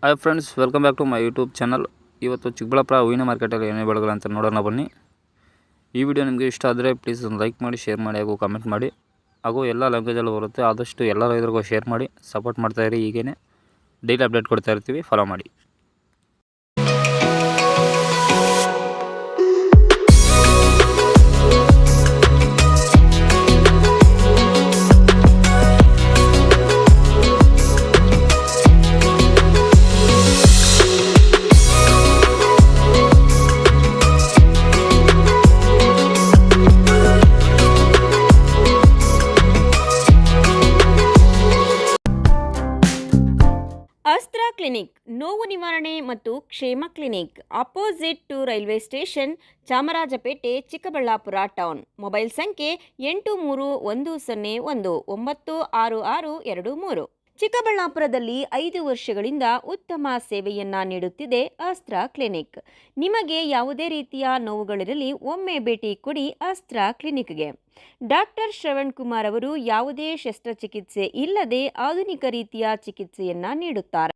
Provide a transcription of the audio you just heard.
Hi friends, welcome back to my YouTube channel. ಇವತ್ತು ಚಿಕ್ಕಬಳ್ಳಾಪುರ ಹೂವಿನ ಮಾರ್ಕೆಟಲ್ಲಿ ಏನೇ ಬೆಳೆಗಳು ಅಂತ ನೋಡೋಣ ಬನ್ನಿ. ಈ ವಿಡಿಯೋ ನಿಮಗೆ ಇಷ್ಟ ಆದರೆ ಪ್ಲೀಸ್ ಒಂದು ಲೈಕ್ ಮಾಡಿ, ಶೇರ್ ಮಾಡಿ ಹಾಗೂ ಕಮೆಂಟ್ ಮಾಡಿ. ಹಾಗೂ ಎಲ್ಲ ಲ್ಯಾಂಗ್ವೇಜಲ್ಲೂ ಬರುತ್ತೆ. ಆದಷ್ಟು ಎಲ್ಲ ರೈತರಿಗೂ ಶೇರ್ ಮಾಡಿ ಸಪೋರ್ಟ್ ಮಾಡ್ತಾಯಿರಿ. ಹೀಗೇ ಡೈಲಿ ಅಪ್ಡೇಟ್ ಕೊಡ್ತಾ ಇರ್ತೀವಿ, ಫಾಲೋ ಮಾಡಿ. ಅಸ್ತ್ರ ಕ್ಲಿನಿಕ್ ನೋವು ನಿವಾರಣೆ ಮತ್ತು ಕ್ಷೇಮ clinic, opposite to railway station, Chamarajpet, Chikkaballapur town. Mobile ಸಂಖ್ಯೆ 8310196623. ಚಿಕ್ಕಬಳ್ಳಾಪುರದಲ್ಲಿ 5 ವರ್ಷಗಳಿಂದ ಉತ್ತಮ ಸೇವೆಯನ್ನ ನೀಡುತ್ತಿದೆ ಅಸ್ತ್ರ ಕ್ಲಿನಿಕ್. ನಿಮಗೆ ಯಾವುದೇ ರೀತಿಯ ನೋವುಗಳಿರಲಿ ಒಮ್ಮೆ ಭೇಟಿ ಕೊಡಿ ಅಸ್ತ್ರ ಕ್ಲಿನಿಕ್ಗೆ. ಡಾಕ್ಟರ್ ಶ್ರವಣ್ ಕುಮಾರ್ ಅವರು ಯಾವುದೇ ಶಸ್ತ್ರಚಿಕಿತ್ಸೆ ಇಲ್ಲದೆ ಆಧುನಿಕ ರೀತಿಯ ಚಿಕಿತ್ಸೆಯನ್ನ ನೀಡುತ್ತಾರೆ.